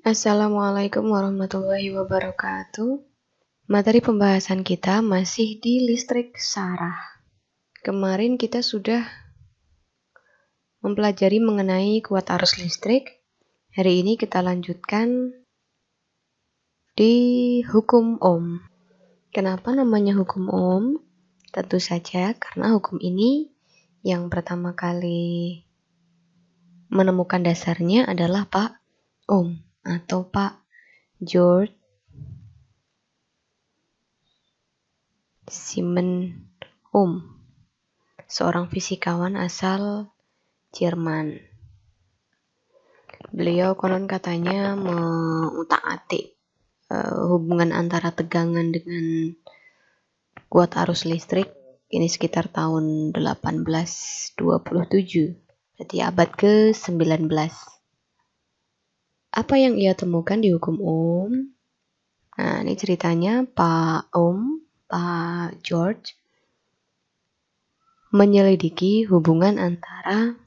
Assalamualaikum warahmatullahi wabarakatuh. Materi pembahasan kita masih di listrik syarah. Kemarin kita sudah mempelajari mengenai kuat arus listrik. Hari ini kita lanjutkan di hukum Ohm. Kenapa namanya hukum Ohm? Tentu saja karena hukum ini yang pertama kali menemukan dasarnya adalah Pak Ohm atau Pak George Siemens Ohm, seorang fisikawan asal Jerman. Beliau konon katanya mengutak-atik hubungan antara tegangan dengan kuat arus listrik. Ini sekitar tahun 1827, berarti abad ke-19. Apa yang ia temukan di hukum Ohm? Nah, ini ceritanya Pak George menyelidiki hubungan antara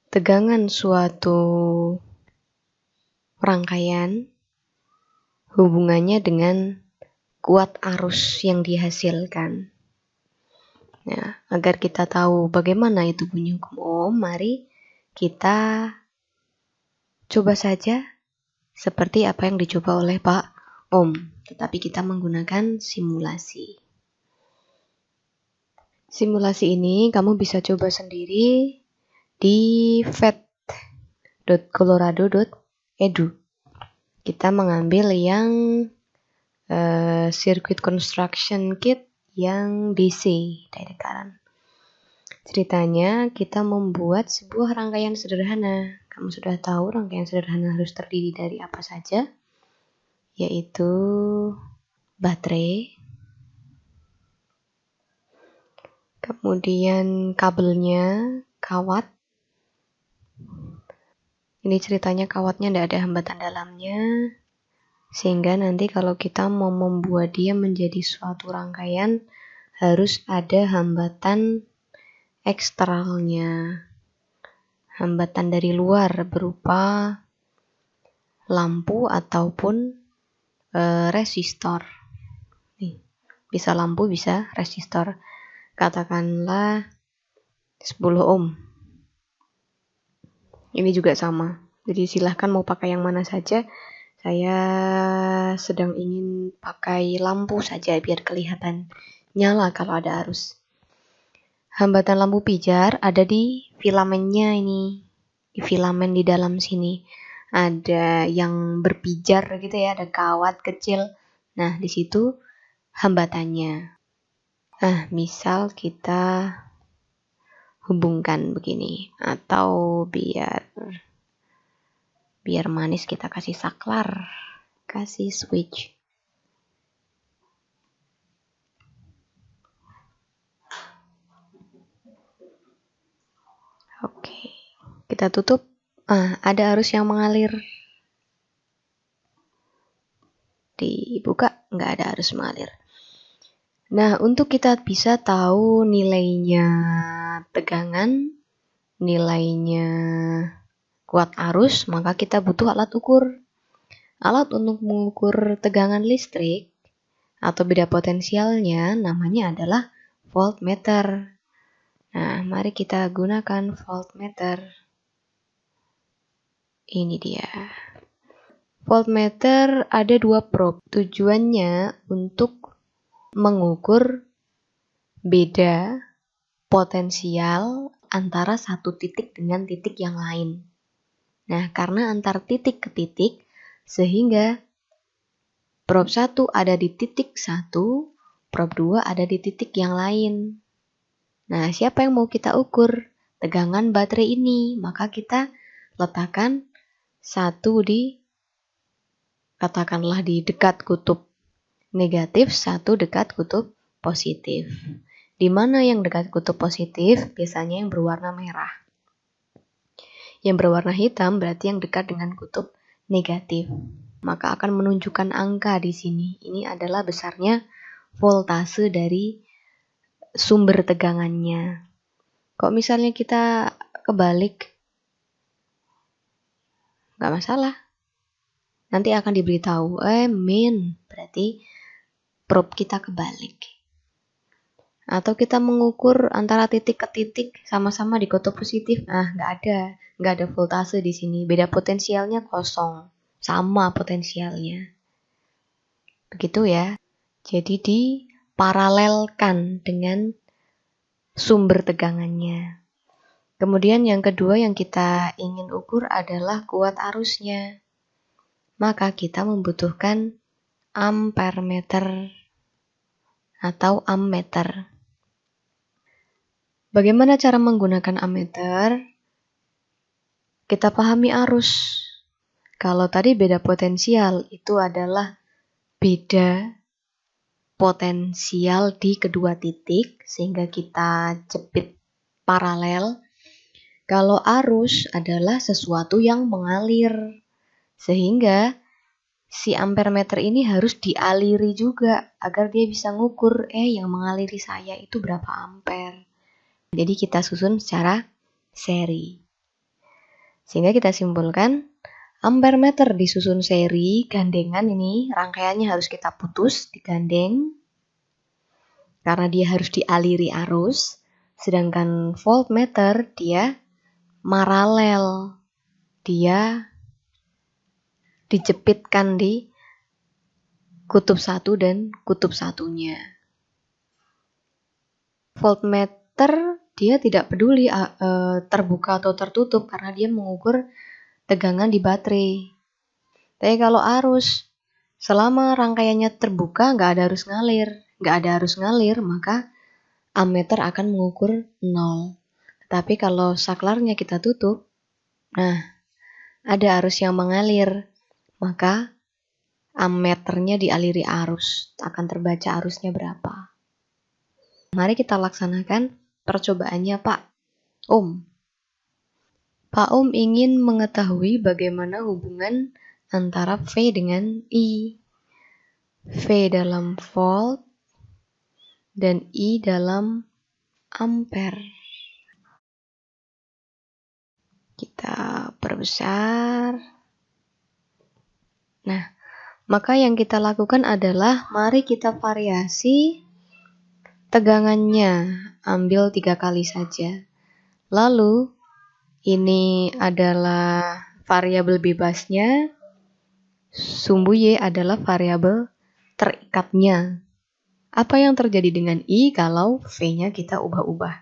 tegangan suatu rangkaian, hubungannya dengan kuat arus yang dihasilkan. Nah, agar kita tahu bagaimana itu bunyi hukum Ohm, mari kita coba saja seperti apa yang dicoba oleh Pak Ohm, tetapi kita menggunakan simulasi. Simulasi ini kamu bisa coba sendiri di vet.colorado.edu. Kita mengambil yang circuit construction kit yang DC, direct current. Ceritanya kita membuat sebuah rangkaian sederhana. Kamu sudah tahu rangkaian sederhana harus terdiri dari apa saja? Yaitu baterai, kemudian kabelnya, kawat. Ini ceritanya kawatnya tidak ada hambatan dalamnya, sehingga nanti kalau kita mau membuat dia menjadi suatu rangkaian harus ada hambatan eksternalnya, hambatan dari luar berupa lampu ataupun resistor. Nih, bisa lampu, bisa resistor. Katakanlah 10 ohm. Ini juga sama. Jadi silahkan mau pakai yang mana saja. Saya sedang ingin pakai lampu saja biar kelihatan nyala kalau ada arus. Hambatan lampu pijar ada di filamennya ini. Di filamen di dalam sini. Ada yang berpijar gitu ya, ada kawat kecil. Nah, di situ hambatannya. Nah, misal kita hubungkan begini, atau biar manis kita kasih saklar, kasih switch. Oke, kita tutup. Ada arus yang mengalir. Dibuka, nggak ada arus mengalir. Nah, untuk kita bisa tahu nilainya tegangan, nilainya kuat arus, maka kita butuh alat ukur. Alat untuk mengukur tegangan listrik atau beda potensialnya namanya adalah voltmeter. Nah, mari kita gunakan voltmeter. Ini dia. Voltmeter ada 2 probe. Tujuannya untuk mengukur beda potensial antara satu titik dengan titik yang lain. Nah, karena antar titik ke titik, sehingga probe 1 ada di titik 1, probe 2 ada di titik yang lain. Nah, siapa yang mau kita ukur? Tegangan baterai ini. Maka kita letakkan 1 di, katakanlah di dekat kutub negatif, 1 dekat kutub positif. Di mana yang dekat kutub positif? Biasanya yang berwarna merah. Yang berwarna hitam berarti yang dekat dengan kutub negatif. Maka akan menunjukkan angka di sini. Ini adalah besarnya voltase dari sumber tegangannya. Kok misalnya kita kebalik, nggak masalah. Nanti akan diberitahu, min, berarti probe kita kebalik. Atau kita mengukur antara titik ke titik sama-sama di kutub positif. Nggak ada voltase di sini. Beda potensialnya kosong, sama potensialnya. Begitu ya. Jadi diparalelkan dengan sumber tegangannya. Kemudian yang kedua yang kita ingin ukur adalah kuat arusnya. Maka kita membutuhkan ampermeter atau ammeter. Bagaimana cara menggunakan ammeter? Kita pahami arus. Kalau tadi beda potensial, itu adalah beda potensial di kedua titik, sehingga kita jepit paralel. Kalau arus adalah sesuatu yang mengalir, sehingga si ampermeter ini harus dialiri juga, agar dia bisa ngukur, yang mengaliri saya itu berapa ampere. Jadi kita susun secara seri. Sehingga kita simpulkan, ampermeter disusun seri, gandengan ini, rangkaiannya harus kita putus, digandeng, karena dia harus dialiri arus. Sedangkan voltmeter, dia paralel, dia dijepitkan di kutub 1 dan kutub satunya. Voltmeter dia tidak peduli terbuka atau tertutup karena dia mengukur tegangan di baterai. Tapi kalau arus, selama rangkaiannya terbuka nggak ada arus ngalir, maka ammeter akan mengukur 0. Tapi kalau saklarnya kita tutup, ada arus yang mengalir, maka ammeternya dialiri arus, akan terbaca arusnya berapa. Mari kita laksanakan percobaannya Pak Om. Pak Om ingin mengetahui bagaimana hubungan antara V dengan I. V dalam volt dan I dalam ampere. Kita perbesar. Nah, maka yang kita lakukan adalah mari kita variasi tegangannya, ambil 3 kali saja. Lalu ini adalah variabel bebasnya, sumbu Y adalah variabel terikatnya. Apa yang terjadi dengan I kalau V-nya kita ubah-ubah?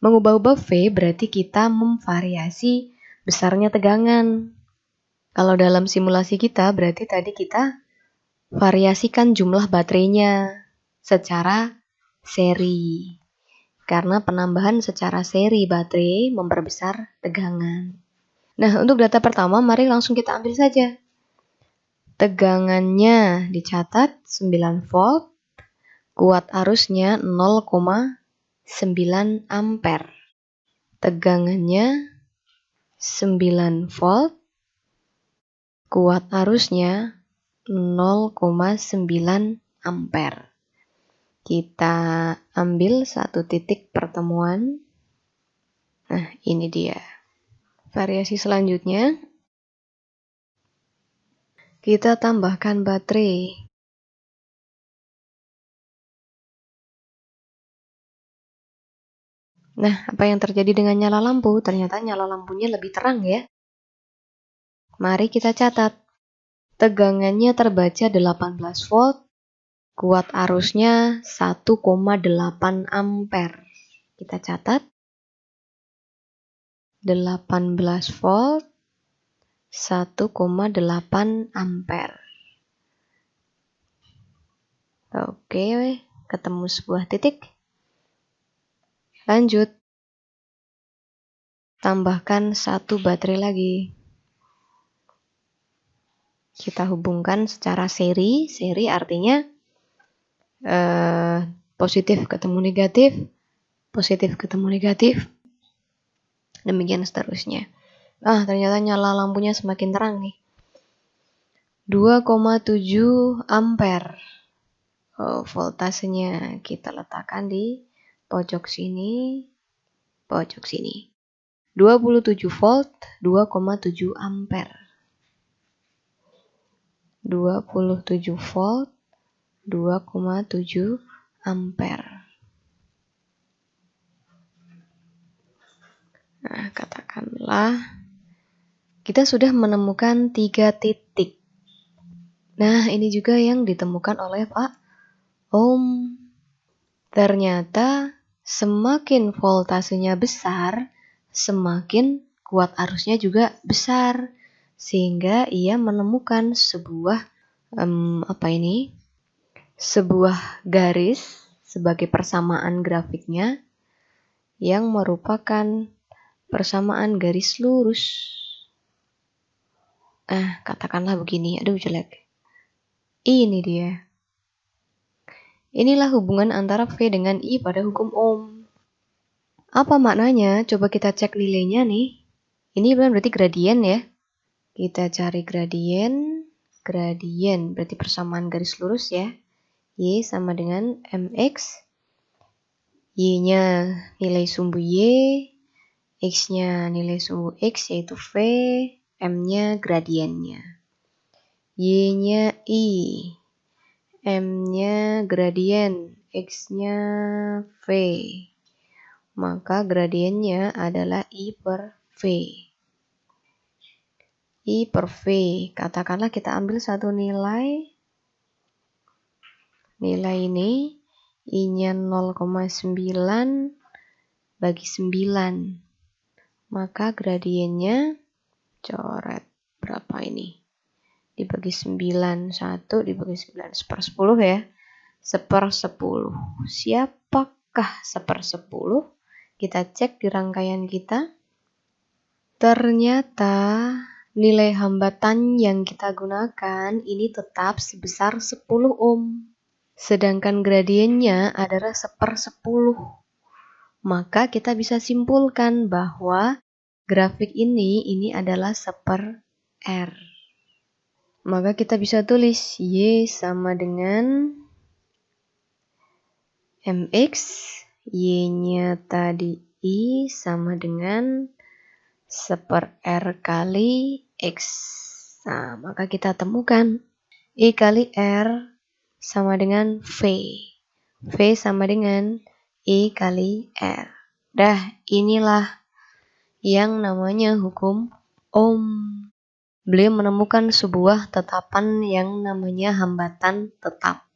Mengubah-ubah V berarti kita memvariasi besarnya tegangan. Kalau dalam simulasi kita berarti tadi kita variasikan jumlah baterainya secara seri. Karena penambahan secara seri baterai memperbesar tegangan. Nah, untuk data pertama mari langsung kita ambil saja. Tegangannya dicatat 9 volt, kuat arusnya 0,9 ampere. Tegangannya 9 volt, kuat arusnya 0,9 ampere. Kita ambil satu titik pertemuan. Nah, ini dia. Variasi selanjutnya, kita tambahkan baterai. Nah, apa yang terjadi dengan nyala lampu? Ternyata nyala lampunya lebih terang ya. Mari kita catat. Tegangannya terbaca 18 volt. Kuat arusnya 1,8 ampere. Kita catat. 18 volt, 1,8 ampere. Oke, ketemu sebuah titik. Lanjut. Tambahkan satu baterai lagi. Kita hubungkan secara seri. Seri artinya positif ketemu negatif, positif ketemu negatif, demikian seterusnya. Ternyata nyala lampunya semakin terang nih. 2,7 ampere. Voltasenya kita letakkan di pojok sini, pojok sini. 27 volt 2,7 ampere. 27 volt 2,7 ampere. Nah, katakanlah kita sudah menemukan 3 titik. Nah, ini juga yang ditemukan oleh Pak Ohm. Ternyata semakin voltasenya besar, semakin kuat arusnya juga besar. Sehingga ia menemukan sebuah sebuah garis sebagai persamaan grafiknya yang merupakan persamaan garis lurus. Katakanlah begini, aduh jelek. Ini dia. Inilah hubungan antara V dengan I pada hukum Ohm. Apa maknanya? Coba kita cek nilainya nih. Ini berarti gradien ya. Kita cari gradien. Gradien berarti persamaan garis lurus ya. Y sama dengan MX. Y-nya nilai sumbu Y. X-nya nilai sumbu X yaitu V. M-nya gradiennya. Y-nya I. M-nya gradien. X-nya V. Maka gradiennya adalah I per V. I per V. Katakanlah kita ambil satu nilai. Nilai ini I-nya 0,9 bagi 9. Maka gradiennya coret berapa ini? Dibagi 9, 1 dibagi 9, 1/10 ya. 1/10. Siapakah 1/10? Kita cek di rangkaian kita. Ternyata nilai hambatan yang kita gunakan ini tetap sebesar 10 ohm. Sedangkan gradiennya adalah 1/10. Maka kita bisa simpulkan bahwa grafik ini adalah 1/R. Maka kita bisa tulis Y sama dengan MX, Y-nya tadi I sama dengan 1/R kali X. Nah, maka kita temukan I kali R sama dengan V. V sama dengan I kali R. Dah, inilah yang namanya hukum Ohm. Beliau menemukan sebuah tetapan yang namanya hambatan tetap.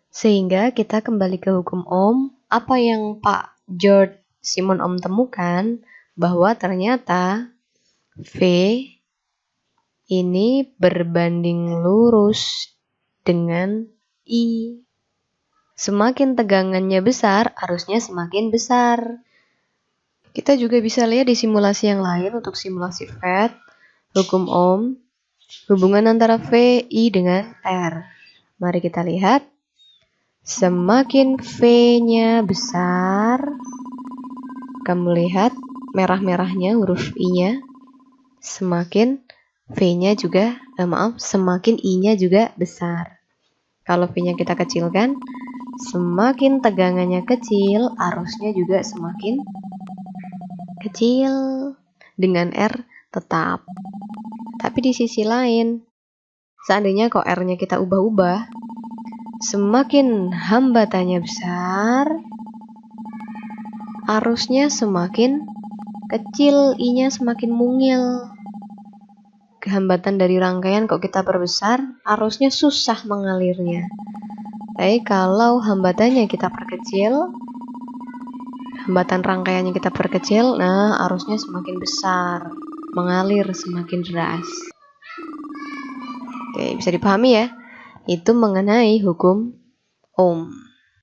Sehingga kita kembali ke hukum Ohm. Apa yang Pak George Simon Ohm temukan? Bahwa ternyata V ini berbanding lurus dengan I. Semakin tegangannya besar, arusnya semakin besar. Kita juga bisa lihat di simulasi yang lain untuk simulasi FET, hukum Ohm, hubungan antara V, I dengan R. Mari kita lihat. Semakin V-nya besar, kamu lihat merah-merahnya huruf I-nya, semakin V-nya juga, semakin I-nya juga besar. Kalau V-nya kita kecilkan, semakin tegangannya kecil, arusnya juga semakin kecil dengan R tetap. Tapi di sisi lain, seandainya kok R-nya kita ubah-ubah, semakin hambatannya besar, arusnya semakin kecil, I-nya semakin mungil. Hambatan dari rangkaian kok kita perbesar, arusnya susah mengalirnya. Tapi kalau hambatannya kita perkecil, hambatan rangkaiannya kita perkecil, nah arusnya semakin besar, mengalir semakin deras. Oke, bisa dipahami ya? Itu mengenai hukum Ohm.